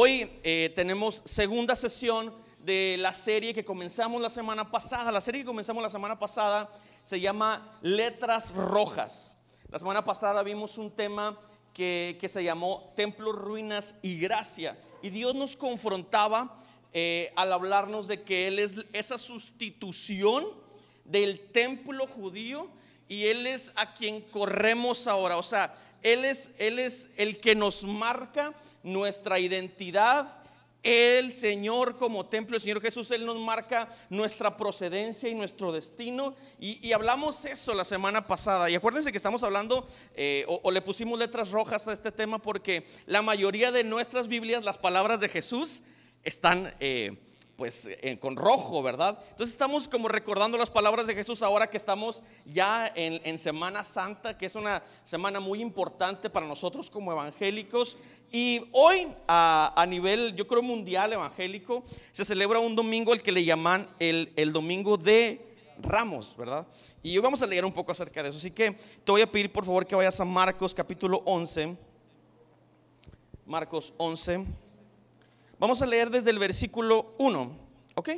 Hoy tenemos segunda sesión de la serie que comenzamos la semana pasada. La serie que comenzamos la semana pasada se llama Letras Rojas. La semana pasada vimos un tema que se llamó Templos, Ruinas y Gracia. Y Dios nos confrontaba al hablarnos de que Él es esa sustitución del templo judío y Él es a quien corremos ahora. O sea, Él es el que nos marca nuestra identidad. El Señor como templo, el Señor Jesús, Él nos marca nuestra procedencia y nuestro destino. Y hablamos eso la semana pasada. Y acuérdense que estamos hablando o le pusimos letras rojas a este tema porque la mayoría de nuestras Biblias, las palabras de Jesús están con rojo, ¿verdad? Entonces estamos como recordando las palabras de Jesús ahora que estamos ya en Semana Santa, que es una semana muy importante para nosotros como evangélicos. Y hoy a nivel, yo creo, mundial evangélico, se celebra un domingo el que le llaman el Domingo de Ramos, ¿verdad? Y hoy vamos a leer un poco acerca de eso. Así que te voy a pedir por favor que vayas a Marcos capítulo 11. Marcos 11. Vamos a leer desde el versículo 1, ¿ok?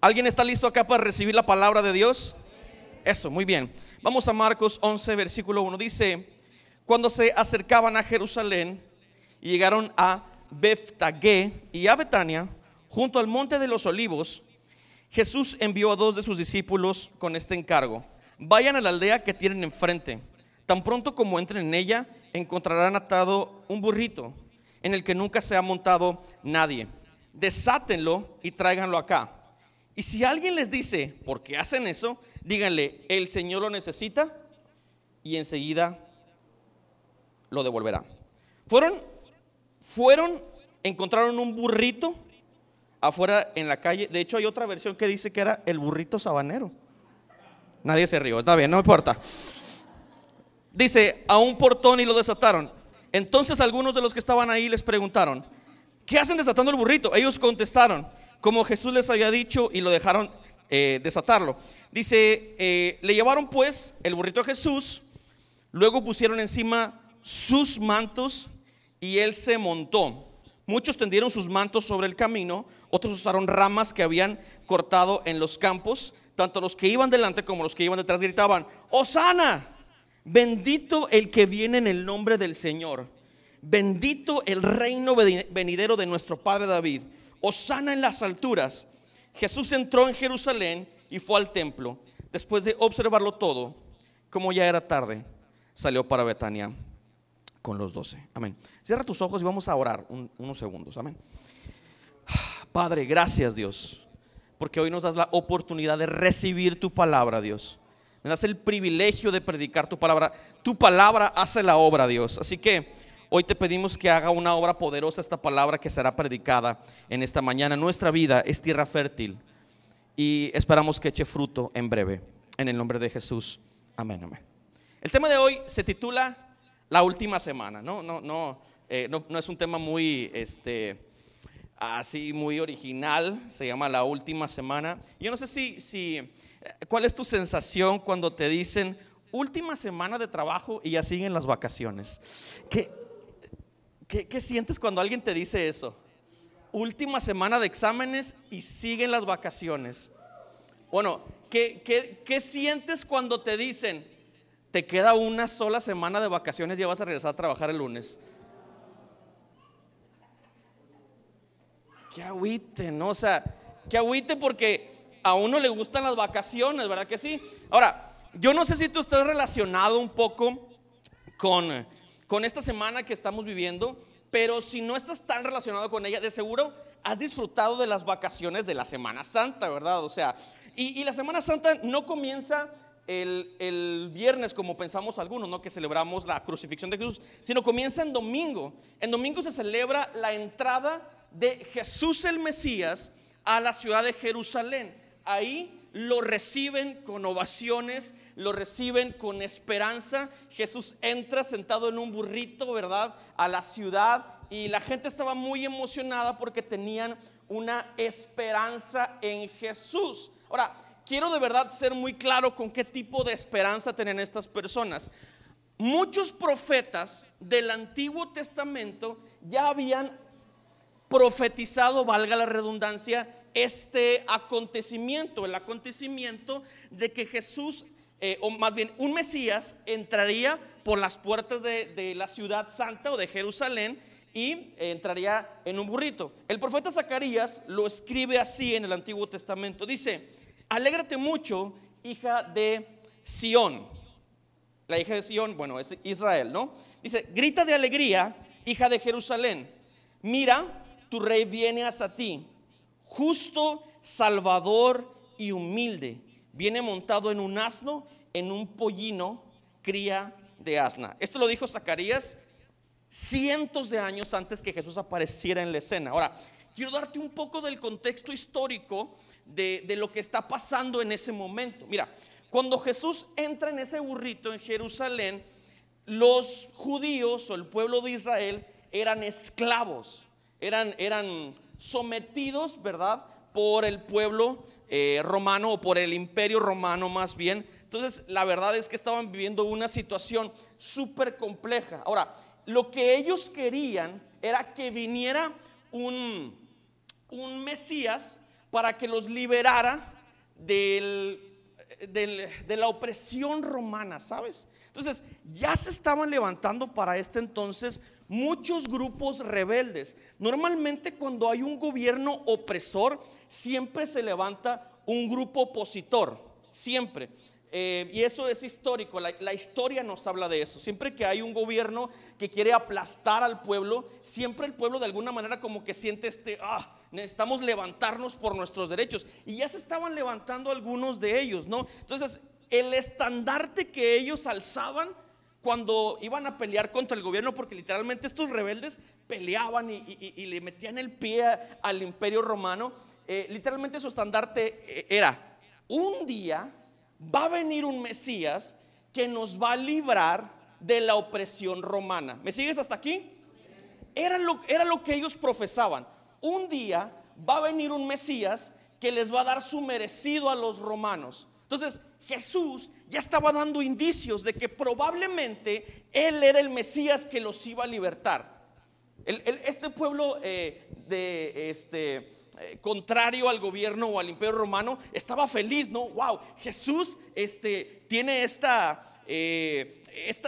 ¿Alguien está listo acá para recibir la palabra de Dios? Eso, muy bien. Vamos a Marcos 11, versículo 1. Dice: cuando se acercaban a Jerusalén y llegaron a Beftagé y a Betania, junto al monte de los olivos, Jesús envió a dos de sus discípulos con este encargo: vayan a la aldea que tienen enfrente. Tan pronto como entren en ella, encontrarán atado un burrito en el que nunca se ha montado nadie. Desátenlo y tráiganlo acá. Y si alguien les dice: ¿por qué hacen eso?, díganle: el Señor lo necesita y enseguida lo devolverá. Fueron, encontraron un burrito afuera en la calle. De hecho hay otra versión que dice que era el burrito sabanero. Nadie se rió, está bien, no importa. Dice: a un portón y lo desataron. Entonces algunos de los que estaban ahí les preguntaron: ¿qué hacen desatando el burrito? Ellos contestaron como Jesús les había dicho y lo dejaron desatarlo. Dice: le llevaron pues el burrito a Jesús, luego pusieron encima sus mantos y él se montó. Muchos tendieron sus mantos sobre el camino, otros usaron ramas que habían cortado en los campos. Tanto los que iban delante como los que iban detrás gritaban: ¡Hosana! Bendito el que viene en el nombre del Señor, bendito el reino venidero de nuestro padre David, hosana en las alturas. Jesús entró en Jerusalén y fue al templo. Después de observarlo todo, como ya era tarde, salió para Betania con los 12. Amén. Cierra tus ojos y vamos a orar unos segundos. Amén. Padre, gracias Dios, porque hoy nos das la oportunidad de recibir tu palabra, Dios. Me das el privilegio de predicar tu palabra. Tu palabra hace la obra, Dios. Así que hoy te pedimos que haga una obra poderosa esta palabra que será predicada en esta mañana. Nuestra vida es tierra fértil y esperamos que eche fruto en breve. En el nombre de Jesús, amén, amén. El tema de hoy se titula La última semana. No es un tema muy así muy original. Se llama La última semana. Yo no sé ¿cuál es tu sensación cuando te dicen última semana de trabajo y ya siguen las vacaciones? ¿Qué sientes cuando alguien te dice eso? Última semana de exámenes y siguen las vacaciones. Bueno, ¿qué sientes cuando te dicen te queda una sola semana de vacaciones y ya vas a regresar a trabajar el lunes? Qué agüite, ¿no? O sea, qué agüite porque a uno le gustan las vacaciones, ¿verdad que sí? Ahora, yo no sé si tú estás relacionado un poco con esta semana que estamos viviendo, pero si no estás tan relacionado con ella, de seguro has disfrutado de las vacaciones de la Semana Santa, ¿verdad? O sea, y la Semana Santa no comienza el viernes como pensamos algunos, ¿no? Que celebramos la crucifixión de Jesús, sino comienza en domingo. En domingo se celebra la entrada de Jesús el Mesías a la ciudad de Jerusalén. Ahí lo reciben con ovaciones, lo reciben con esperanza. Jesús entra sentado en un burrito, ¿verdad?, a la ciudad, y la gente estaba muy emocionada porque tenían una esperanza en Jesús. Ahora, quiero de verdad ser muy claro con qué tipo de esperanza tienen estas personas. muchos profetas del Antiguo Testamento ya habían profetizado, valga la redundancia, este acontecimiento, el acontecimiento de que Jesús, o más bien un Mesías, entraría por las puertas de la ciudad santa o de Jerusalén y entraría en un burrito. El profeta Zacarías lo escribe así en el Antiguo Testamento. Dice: alégrate mucho, hija de Sión. La hija de Sión, bueno, es Israel, ¿no? Dice: grita de alegría, hija de Jerusalén. Mira, tu rey viene hacia ti, justo, salvador y humilde. Viene montado en un asno, en un pollino, cría de asna. Esto lo dijo Zacarías cientos de años antes que Jesús apareciera en la escena. Ahora, quiero darte un poco del contexto histórico de lo que está pasando en ese momento. Mira, cuando Jesús entra en ese burrito en Jerusalén, los judíos o el pueblo de Israel eran esclavos, eran sometidos, ¿verdad?, por el pueblo romano, o por el imperio romano más bien. Entonces la verdad es que estaban viviendo una situación súper compleja. Ahora, lo que ellos querían era que viniera un Mesías para que los liberara de la opresión romana, ¿sabes? Entonces ya se estaban levantando para este entonces muchos grupos rebeldes. Normalmente cuando hay un gobierno opresor, siempre se levanta un grupo opositor, siempre. Y eso es histórico, la historia nos habla de eso. Siempre que hay un gobierno que quiere aplastar al pueblo, siempre el pueblo de alguna manera como que siente necesitamos levantarnos por nuestros derechos. Y ya se estaban levantando algunos de ellos, ¿no? Entonces el estandarte que ellos alzaban cuando iban a pelear contra el gobierno, porque literalmente estos rebeldes peleaban y le metían el pie al imperio romano, literalmente su estandarte era: un día va a venir un Mesías que nos va a librar de la opresión romana. ¿Me sigues hasta aquí? Era lo que ellos profesaban. Un día va a venir un Mesías que les va a dar su merecido a los romanos. Entonces Jesús ya estaba dando indicios de que probablemente Él era el Mesías que los iba a libertar. Este pueblo contrario al gobierno o al imperio romano estaba feliz, ¿no? Wow, Jesús tiene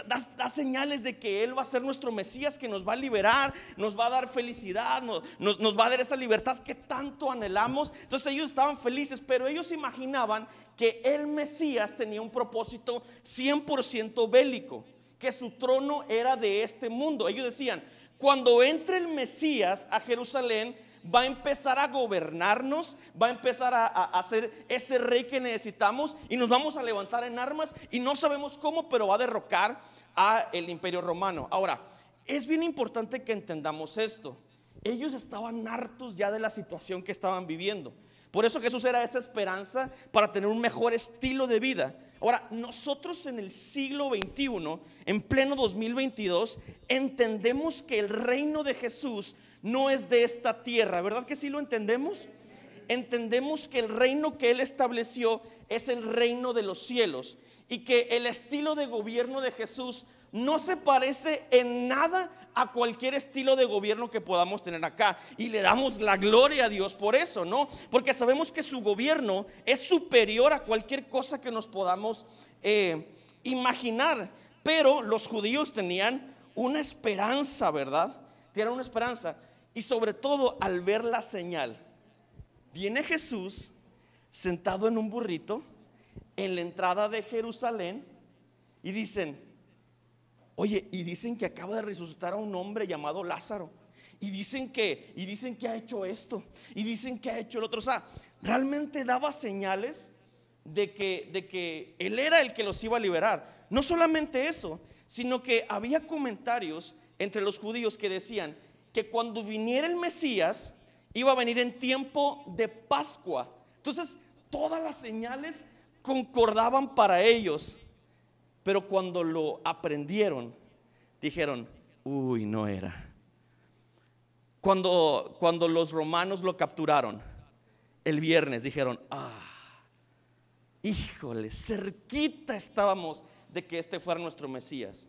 da señales de que Él va a ser nuestro Mesías, que nos va a liberar, nos va a dar felicidad, nos va a dar esa libertad que tanto anhelamos. Entonces ellos estaban felices, pero ellos imaginaban que el Mesías tenía un propósito 100% bélico, que su trono era de este mundo. Ellos decían: cuando entre el Mesías a Jerusalén, va a empezar a gobernarnos, va a empezar a ser ese rey que necesitamos, y nos vamos a levantar en armas, y no sabemos cómo, pero va a derrocar a el imperio romano. Ahora, es bien importante que entendamos esto. Ellos estaban hartos ya de la situación que estaban viviendo. Por eso Jesús era esa esperanza para tener un mejor estilo de vida. Ahora, nosotros en el siglo XXI, en pleno 2022, entendemos que el reino de Jesús no es de esta tierra. ¿Verdad que sí lo entendemos? Entendemos que el reino que Él estableció es el reino de los cielos, y que el estilo de gobierno de Jesús no se parece en nada a cualquier estilo de gobierno que podamos tener acá. Y le damos la gloria a Dios por eso, ¿no? Porque sabemos que su gobierno es superior a cualquier cosa que nos podamos imaginar. Pero los judíos tenían una esperanza, ¿verdad? Tenían una esperanza. Y sobre todo al ver la señal, viene Jesús sentado en un burrito en la entrada de Jerusalén, y dicen: oye, y dicen que acaba de resucitar a un hombre llamado Lázaro, y dicen que ha hecho esto, y dicen que ha hecho el otro. O sea, realmente daba señales de que Él era el que los iba a liberar. No solamente eso, sino que había comentarios entre los judíos que decían que cuando viniera el Mesías iba a venir en tiempo de Pascua. Entonces todas las señales concordaban para ellos. Pero cuando lo aprendieron, dijeron: uy, no era. Cuando los romanos lo capturaron el viernes, dijeron: híjole, cerquita estábamos de que este fuera nuestro Mesías.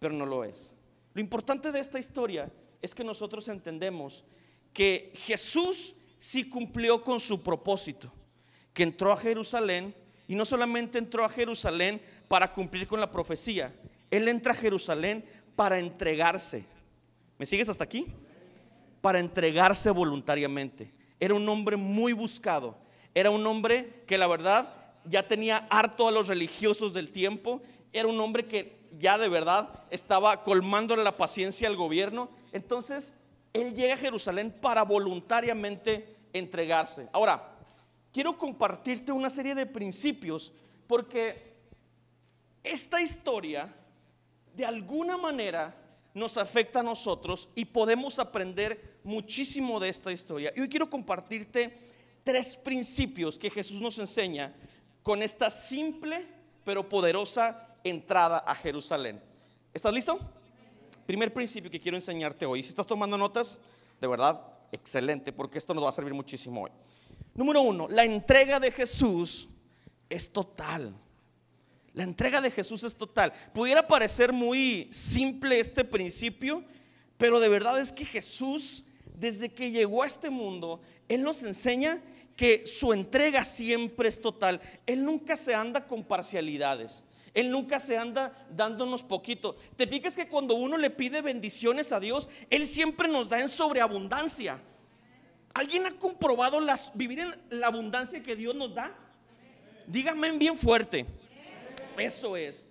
pero no lo es. Lo importante de esta historia es que nosotros entendemos que Jesús sí cumplió con su propósito, que entró a Jerusalén, y no solamente entró a Jerusalén para cumplir con la profecía, Él entra a Jerusalén para entregarse. ¿Me sigues hasta aquí? Para entregarse voluntariamente. Era un hombre muy buscado, era un hombre que la verdad ya tenía harto a los religiosos del tiempo, era un hombre que ya de verdad estaba colmándole la paciencia al gobierno. Entonces Él llega a Jerusalén para voluntariamente entregarse. Ahora, quiero compartirte una serie de principios, porque esta historia de alguna manera nos afecta a nosotros y podemos aprender muchísimo de esta historia. Y hoy quiero compartirte 3 principios que Jesús nos enseña con esta simple pero poderosa entrada a Jerusalén. ¿Estás listo? Primer principio que quiero enseñarte hoy. Si estás tomando notas, de verdad, excelente, porque esto nos va a servir muchísimo hoy. Número 1, la entrega de Jesús es total. La entrega de Jesús es total. Pudiera parecer muy simple este principio, pero de verdad es que Jesús, desde que llegó a este mundo, Él nos enseña que su entrega siempre es total. Él nunca se anda con parcialidades. Él nunca se anda dándonos poquito. Te fijas que cuando uno le pide bendiciones a Dios, Él siempre nos da en sobreabundancia. ¿Alguien ha comprobado vivir en la abundancia que Dios nos da? Dígame bien fuerte. Eso es.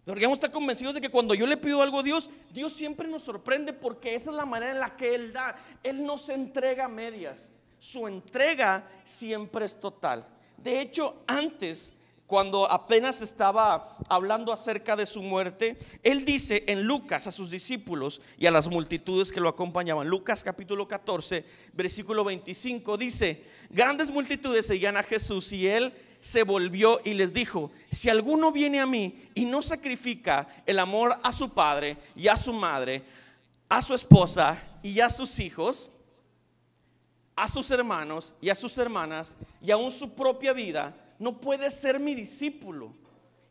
Deberíamos estar convencidos de que cuando yo le pido algo a Dios, Dios siempre nos sorprende, porque esa es la manera en la que Él da. Él no se entrega a medias. Su entrega siempre es total. De hecho, antes, cuando apenas estaba hablando acerca de su muerte, Él dice en Lucas a sus discípulos y a las multitudes que lo acompañaban, Lucas capítulo 14, versículo 25, dice: grandes multitudes seguían a Jesús, y Él se volvió y les dijo: si alguno viene a mí y no sacrifica el amor a su padre y a su madre, a su esposa y a sus hijos, a sus hermanos y a sus hermanas, y aún su propia vida, no puede ser mi discípulo.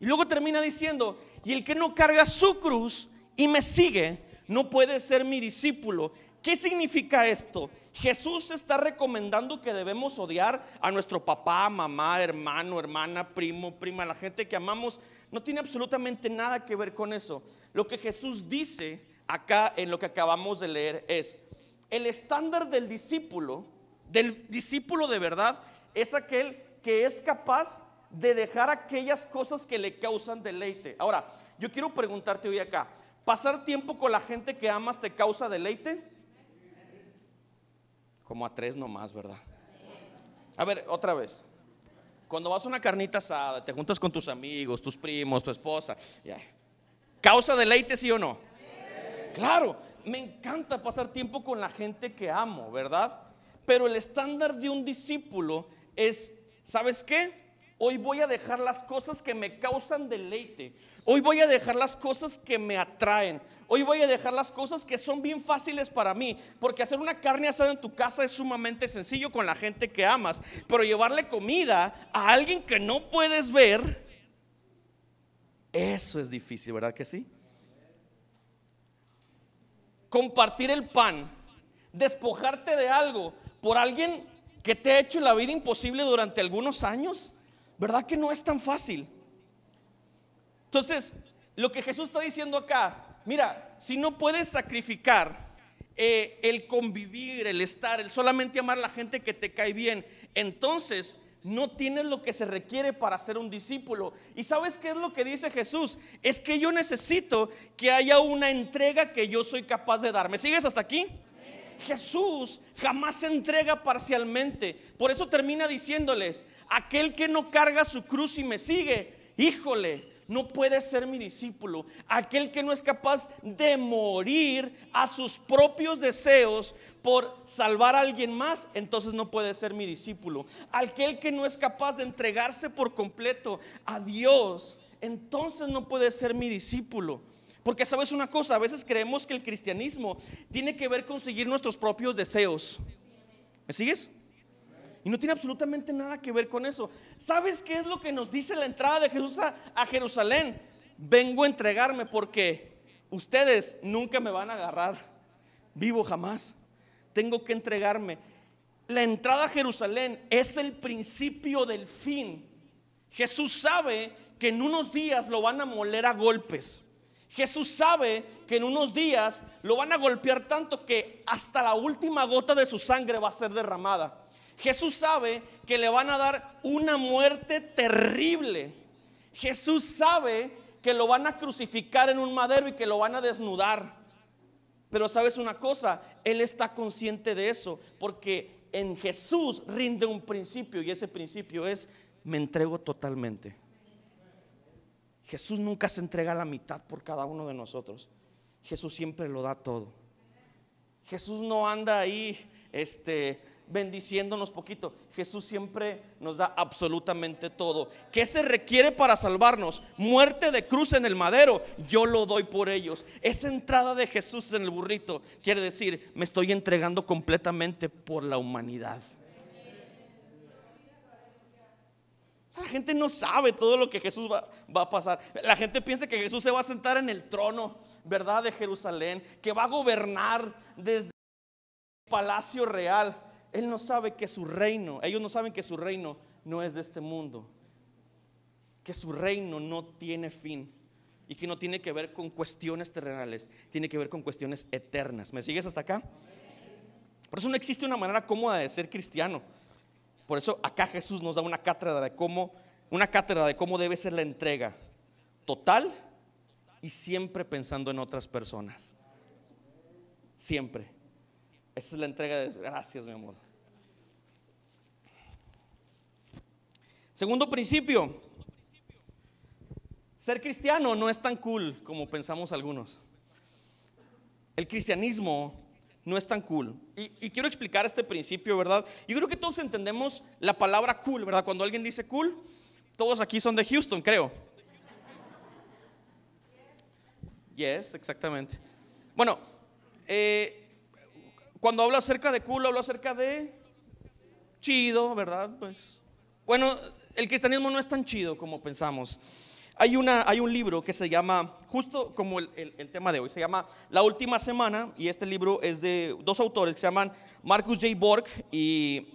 Y luego termina diciendo: y el que no carga su cruz y me sigue, no puede ser mi discípulo. ¿Qué significa esto? Jesús está recomendando que debemos odiar a nuestro papá, mamá, hermano, hermana, primo, prima, la gente que amamos. No tiene absolutamente nada que ver con eso. Lo que Jesús dice acá en lo que acabamos de leer es: el estándar del discípulo de verdad, es aquel que es capaz de dejar aquellas cosas que le causan deleite. Ahora, yo quiero preguntarte hoy acá: ¿pasar tiempo con la gente que amas te causa deleite? Como a 3 nomás, ¿verdad? A ver, otra vez. Cuando vas a una carnita asada, te juntas con tus amigos, tus primos, tu esposa, ¿causa deleite, sí o no? Claro, me encanta pasar tiempo con la gente que amo, ¿verdad? Pero el estándar de un discípulo es: ¿sabes qué? Hoy voy a dejar las cosas que me causan deleite. Hoy voy a dejar las cosas que me atraen. Hoy voy a dejar las cosas que son bien fáciles para mí. Porque hacer una carne asada en tu casa es sumamente sencillo con la gente que amas. Pero llevarle comida a alguien que no puedes ver, eso es difícil, ¿verdad que sí? Compartir el pan, despojarte de algo por alguien que te ha hecho la vida imposible durante algunos años, ¿verdad que no es tan fácil? Entonces, lo que Jesús está diciendo acá: mira, si no puedes sacrificar el convivir, el estar, el solamente amar a la gente que te cae bien, entonces no tienes lo que se requiere para ser un discípulo. ¿Y sabes qué es lo que dice Jesús? Es que yo necesito que haya una entrega que yo soy capaz de dar. ¿Me sigues hasta aquí? Jesús jamás se entrega parcialmente. Por eso termina diciéndoles: aquel que no carga su cruz y me sigue, híjole, no puede ser mi discípulo. Aquel que no es capaz de morir a sus propios deseos por salvar a alguien más, entonces no puede ser mi discípulo. Aquel que no es capaz de entregarse por completo a Dios, entonces no puede ser mi discípulo. Porque sabes una cosa, a veces creemos que el cristianismo tiene que ver con seguir nuestros propios deseos. ¿Me sigues? Y no tiene absolutamente nada que ver con eso. ¿Sabes qué es lo que nos dice la entrada de Jesús a Jerusalén? Vengo a entregarme porque ustedes nunca me van a agarrar vivo jamás. Tengo que entregarme. La entrada a Jerusalén es el principio del fin. Jesús sabe que en unos días lo van a moler a golpes. Jesús sabe que en unos días lo van a golpear tanto que hasta la última gota de su sangre va a ser derramada. Jesús sabe que le van a dar una muerte terrible. Jesús sabe que lo van a crucificar en un madero y que lo van a desnudar. Pero sabes una cosa, Él está consciente de eso, porque en Jesús rinde un principio, y ese principio es: me entrego totalmente. Jesús nunca se entrega a la mitad por cada uno de nosotros. Jesús siempre lo da todo. Jesús no anda ahí bendiciéndonos poquito. Jesús siempre nos da absolutamente todo. ¿Qué se requiere para salvarnos? Muerte de cruz en el madero, yo lo doy por ellos. Esa entrada de Jesús en el burrito quiere decir: me estoy entregando completamente por la humanidad. La gente no sabe todo lo que Jesús va a pasar. La gente piensa que Jesús se va a sentar en el trono, ¿verdad?, de Jerusalén, que va a gobernar desde el palacio real. Él no sabe que su reino, ellos no saben que su reino no es de este mundo, que su reino no tiene fin y que no tiene que ver con cuestiones terrenales, tiene que ver con cuestiones eternas. ¿Me sigues hasta acá? Por eso no existe una manera cómoda de ser cristiano. Por eso acá Jesús nos da una cátedra de cómo debe ser la entrega total y siempre pensando en otras personas. Siempre. Esa es la entrega de gracias, mi amor. Segundo principio: ser cristiano no es tan cool como pensamos algunos. El cristianismo no es tan cool. Y quiero explicar este principio, ¿verdad? Yo creo que todos entendemos la palabra cool, ¿verdad? Cuando alguien dice cool, todos aquí son de Houston, creo. Yes, exactamente. Bueno, cuando hablo acerca de cool, hablo acerca de chido, ¿verdad? Pues, bueno, el cristianismo no es tan chido como pensamos. Hay un libro que se llama, justo como el tema de hoy, se llama La Última Semana, y este libro es de dos autores que se llaman Marcus J. Borg y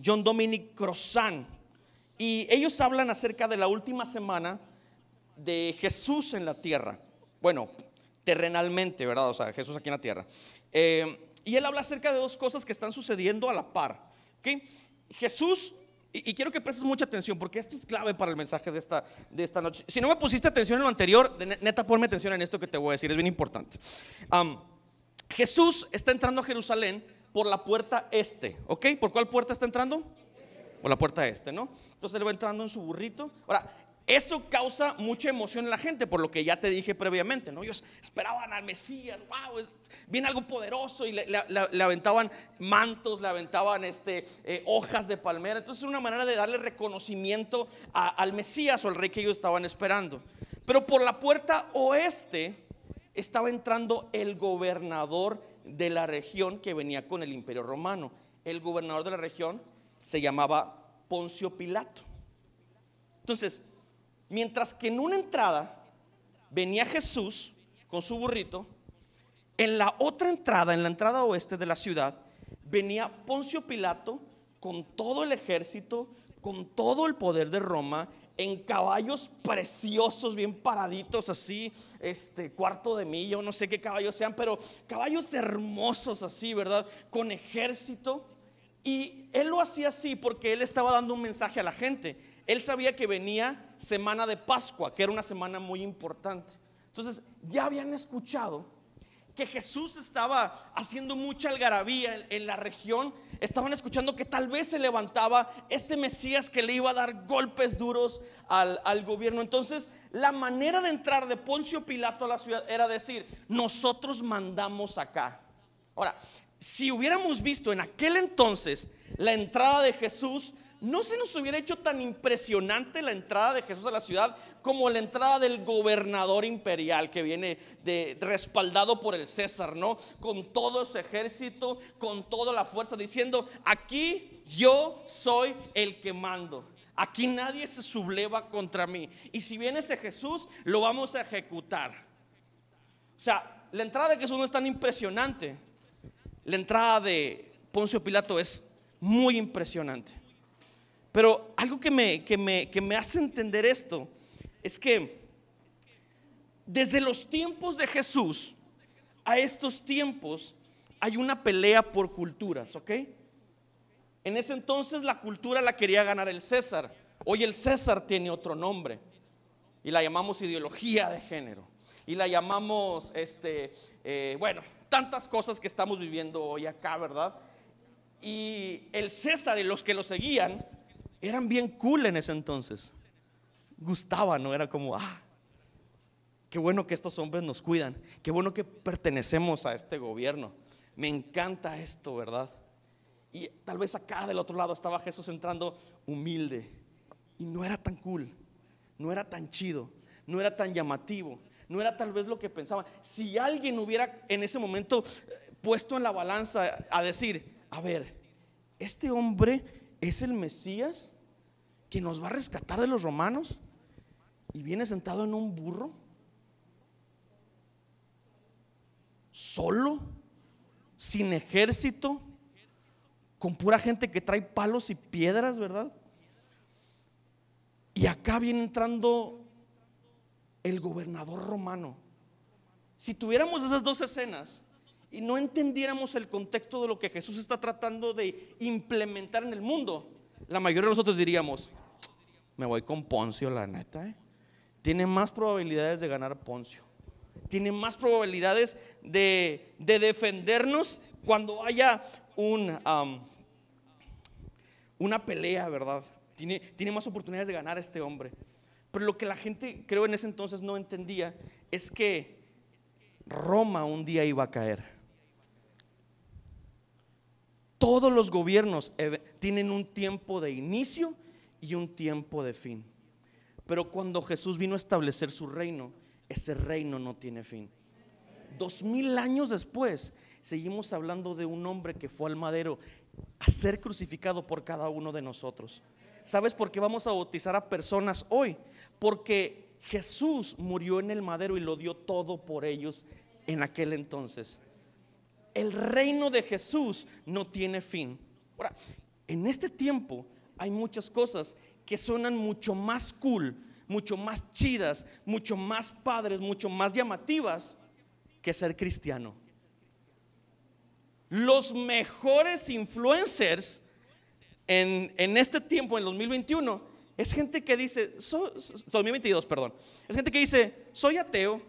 John Dominic Crossan. Y ellos hablan acerca de la última semana de Jesús en la tierra. Bueno, terrenalmente, ¿verdad? O sea, Jesús aquí en la tierra. Y él habla acerca de dos cosas que están sucediendo a la par. ¿Okay? Jesús, y quiero que prestes mucha atención, porque esto es clave para el mensaje de esta noche. Si no me pusiste atención en lo anterior, neta, ponme atención en esto que te voy a decir, es bien importante. Jesús está entrando a Jerusalén por la puerta este, ¿ok? ¿Por cuál puerta está entrando? Por la puerta este, ¿no? Entonces él va entrando en su burrito. Ahora, eso causa mucha emoción en la gente, por lo que ya te dije previamente, ¿no? Ellos esperaban al Mesías, wow, viene algo poderoso, y le aventaban mantos, le aventaban hojas de palmera. Entonces es una manera de darle reconocimiento al Mesías o al rey que ellos estaban esperando. Pero por la puerta oeste estaba entrando el gobernador de la región que venía con el Imperio Romano. El gobernador de la región se llamaba Poncio Pilato. Entonces, mientras que en una entrada venía Jesús con su burrito, en la otra entrada, en la entrada oeste de la ciudad, venía Poncio Pilato con todo el ejército, con todo el poder de Roma, en caballos preciosos, bien paraditos así, cuarto de milla, o no sé qué caballos sean, pero caballos hermosos así, ¿verdad? Con ejército. Y él lo hacía así porque él estaba dando un mensaje a la gente. Él sabía que venía semana de Pascua, que era una semana muy importante. Entonces ya habían escuchado que Jesús estaba haciendo mucha algarabía en la región. Estaban escuchando que tal vez se levantaba este Mesías que le iba a dar golpes duros al gobierno. Entonces la manera de entrar de Poncio Pilato a la ciudad era decir: nosotros mandamos acá. Ahora, si hubiéramos visto en aquel entonces la entrada de Jesús, no se nos hubiera hecho tan impresionante la entrada de Jesús a la ciudad como la entrada del gobernador imperial que viene respaldado por el César, ¿no? Con todo su ejército, con toda la fuerza, diciendo: aquí yo soy el que mando, aquí nadie se subleva contra mí, y si viene ese Jesús lo vamos a ejecutar. O sea, la entrada de Jesús no es tan impresionante. La entrada de Poncio Pilato es muy impresionante. Pero algo que me hace entender esto es que desde los tiempos de Jesús a estos tiempos hay una pelea por culturas, ¿ok? En ese entonces la cultura la quería ganar el César. Hoy el César tiene otro nombre y la llamamos ideología de género. Y la llamamos, bueno, tantas cosas que estamos viviendo hoy acá, ¿verdad? Y el César y los que lo seguían eran bien cool en ese entonces. Gustaban, ¿no? Era como, qué bueno que estos hombres nos cuidan. Qué bueno que pertenecemos a este gobierno. Me encanta esto, ¿verdad? Y tal vez acá del otro lado estaba Jesús entrando humilde. Y no era tan cool, no era tan chido, no era tan llamativo. No era tal vez lo que pensaban. Si alguien hubiera en ese momento puesto en la balanza a decir, a ver, este hombre es el Mesías que nos va a rescatar de los romanos y viene sentado en un burro, solo, sin ejército, con pura gente que trae palos y piedras, ¿verdad? Y acá viene entrando el gobernador romano. Si tuviéramos esas dos escenas y no entendiéramos el contexto de lo que Jesús está tratando de implementar en el mundo, la mayoría de nosotros diríamos, me voy con Poncio, la neta, Tiene más probabilidades de ganar Poncio. Tiene más probabilidades de defendernos cuando haya una pelea, ¿verdad? Tiene más oportunidades de ganar a este hombre. Pero lo que la gente, creo, en ese entonces no entendía es que Roma un día iba a caer. Todos los gobiernos tienen un tiempo de inicio y un tiempo de fin. Pero cuando Jesús vino a establecer su reino, ese reino no tiene fin. 2000 años después seguimos hablando de un hombre que fue al madero a ser crucificado por cada uno de nosotros. ¿Sabes por qué vamos a bautizar a personas hoy? Porque Jesús murió en el madero y lo dio todo por ellos en aquel entonces. El reino de Jesús no tiene fin. Ahora, en este tiempo hay muchas cosas que suenan mucho más cool, mucho más chidas, mucho más padres, mucho más llamativas que ser cristiano. Los mejores influencers en este tiempo, en 2021, es gente que dice 2022, perdón. Es gente que dice, soy ateo,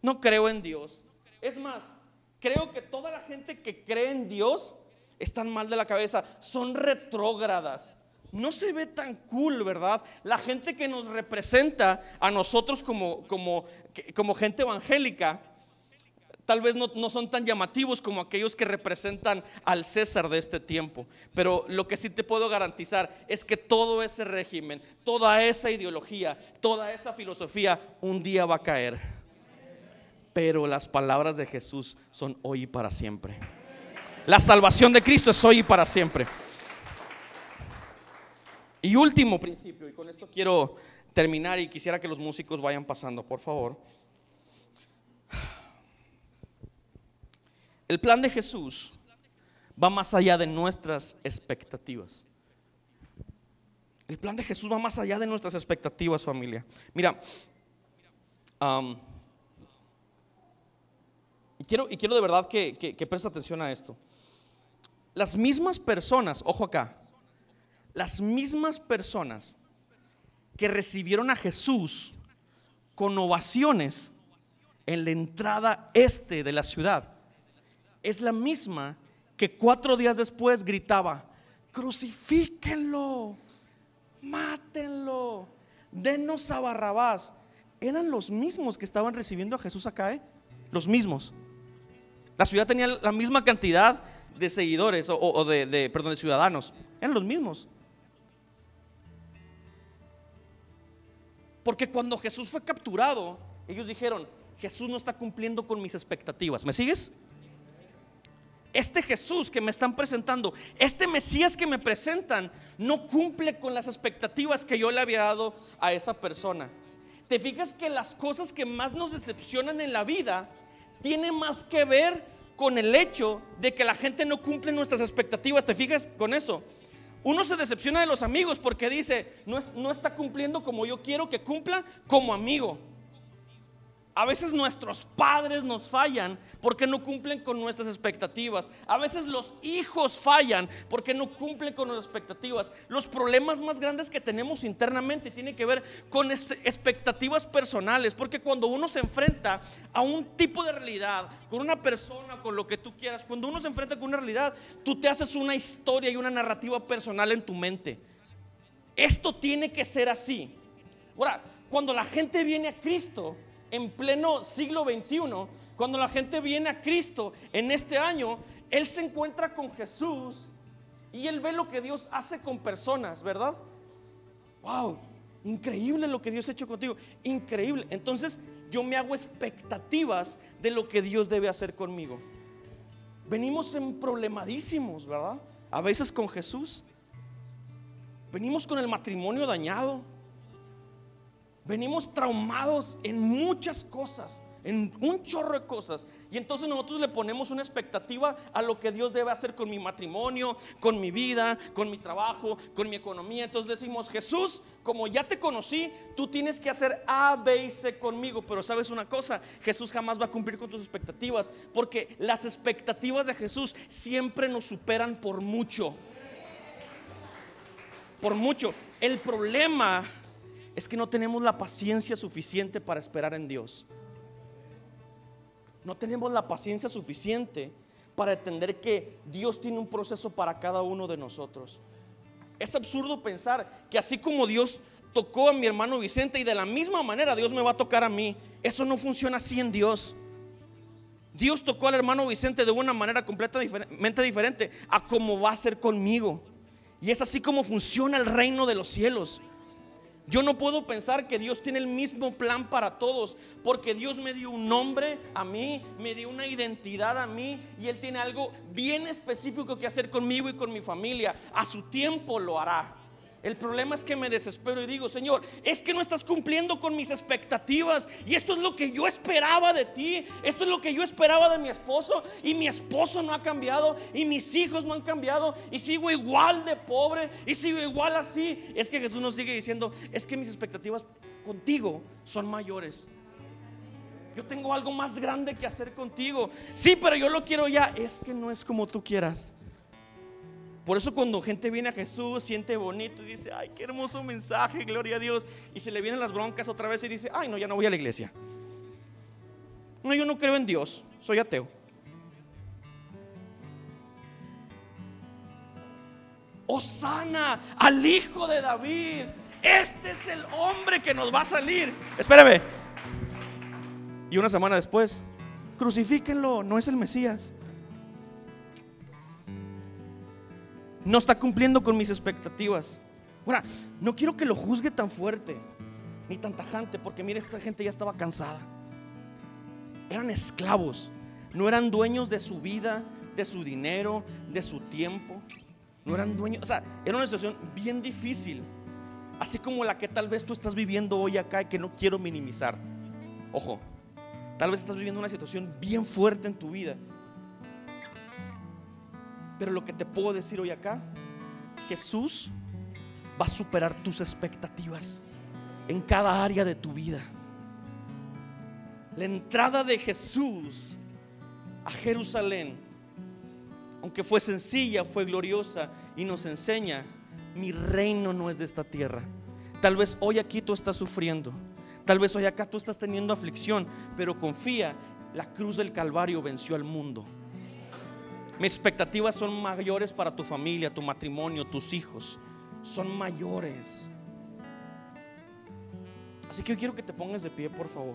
no creo en Dios. Es más, creo que toda la gente que cree en Dios están mal de la cabeza, son retrógradas. No se ve tan cool, ¿verdad? La gente que nos representa a nosotros como gente evangélica, tal vez no son tan llamativos como aquellos que representan al César de este tiempo. Pero lo que sí te puedo garantizar es que todo ese régimen, toda esa ideología, toda esa filosofía un día va a caer. Pero las palabras de Jesús son hoy y para siempre. La salvación de Cristo es hoy y para siempre. Y último principio, y con esto quiero terminar y quisiera que los músicos vayan pasando, por favor. El plan de Jesús va más allá de nuestras expectativas. El plan de Jesús va más allá de nuestras expectativas, familia. Mira, y quiero de verdad que prestes atención a esto. Las mismas personas, ojo acá, las mismas personas que recibieron a Jesús con ovaciones en la entrada este de la ciudad, es la misma que 4 días después gritaba, crucifíquenlo, mátenlo, denos a Barrabás. Eran los mismos que estaban recibiendo a Jesús acá, los mismos. La ciudad tenía la misma cantidad de seguidores de ciudadanos. Eran los mismos. Porque cuando Jesús fue capturado, ellos dijeron, Jesús no está cumpliendo con mis expectativas. ¿Me sigues? Este Jesús que me están presentando, este Mesías que me presentan, no cumple con las expectativas que yo le había dado a esa persona. Te fijas que las cosas que más nos decepcionan en la vida tienen más que ver con el hecho de que la gente no cumple nuestras expectativas. ¿Te fijas con eso? Uno se decepciona de los amigos porque dice, no está cumpliendo como yo quiero que cumpla como amigo. A veces nuestros padres nos fallan porque no cumplen con nuestras expectativas. A veces los hijos fallan porque no cumplen con nuestras expectativas. Los problemas más grandes que tenemos internamente tienen que ver con expectativas personales. Porque cuando uno se enfrenta a un tipo de realidad, con una persona, con lo que tú quieras, cuando uno se enfrenta con una realidad, tú te haces una historia y una narrativa personal en tu mente. Esto tiene que ser así. Ahora, cuando la gente viene a Cristo en pleno siglo XXI, cuando la gente viene a Cristo en este año, él se encuentra con Jesús y él ve lo que Dios hace con personas, ¿verdad? Wow, increíble lo que Dios ha hecho contigo, increíble. Entonces yo me hago expectativas de lo que Dios debe hacer conmigo. Venimos en problemadísimos, ¿verdad? A veces con Jesús. Venimos con el matrimonio dañado. Venimos traumados en muchas cosas, en un chorro de cosas. Y entonces nosotros le ponemos una expectativa a lo que Dios debe hacer con mi matrimonio, con mi vida, con mi trabajo, con mi economía. Entonces decimos, Jesús, como ya te conocí, tú tienes que hacer A, B y C conmigo. Pero sabes una cosa, Jesús jamás va a cumplir con tus expectativas, porque las expectativas de Jesús siempre nos superan por mucho. Por mucho. El problema es que no tenemos la paciencia suficiente para esperar en Dios. No tenemos la paciencia suficiente para entender que Dios tiene un proceso para cada uno de nosotros. Es absurdo pensar que así como Dios tocó a mi hermano Vicente y de la misma manera Dios me va a tocar a mí. Eso no funciona así en Dios. Dios tocó al hermano Vicente de una manera completamente diferente a como va a ser conmigo. Y es así como funciona el reino de los cielos. Yo no puedo pensar que Dios tiene el mismo plan para todos, porque Dios me dio un nombre a mí, me dio una identidad a mí, y Él tiene algo bien específico que hacer conmigo y con mi familia. A su tiempo lo hará. El problema es que me desespero y digo, Señor, es que no estás cumpliendo con mis expectativas. Y esto es lo que yo esperaba de ti. Esto es lo que yo esperaba de mi esposo. Y mi esposo no ha cambiado. Y mis hijos no han cambiado. Y sigo igual de pobre. Y sigo igual así. Es que Jesús nos sigue diciendo, es que mis expectativas contigo son mayores. Yo tengo algo más grande que hacer contigo. Sí, pero yo lo quiero ya. Es que no es como tú quieras. Por eso cuando gente viene a Jesús, siente bonito y dice, ay, qué hermoso mensaje, gloria a Dios. Y se le vienen las broncas otra vez y dice, ay, no, ya no voy a la iglesia. No, yo no creo en Dios, soy ateo. Hosana al Hijo de David. Este es el hombre que nos va a salir. Espérame. Y una semana después, crucifíquenlo, no es el Mesías. No está cumpliendo con mis expectativas. Ahora, no quiero que lo juzgue tan fuerte ni tan tajante, porque mira, esta gente ya estaba cansada. Eran esclavos. No eran dueños de su vida, de su dinero, de su tiempo. No eran dueños, o sea, era una situación bien difícil, así como la que tal vez tú estás viviendo hoy acá y que no quiero minimizar. Ojo, tal vez estás viviendo una situación bien fuerte en tu vida. Pero lo que te puedo decir hoy acá, Jesús va a superar tus expectativas en cada área de tu vida. La entrada de Jesús a Jerusalén, aunque fue sencilla, fue gloriosa y nos enseña, mi reino no es de esta tierra. Tal vez hoy aquí tú estás sufriendo, tal vez hoy acá tú estás teniendo aflicción, pero confía, la cruz del Calvario venció al mundo. Mis expectativas son mayores para tu familia, tu matrimonio, tus hijos. Son mayores. Así que yo quiero que te pongas de pie, por favor.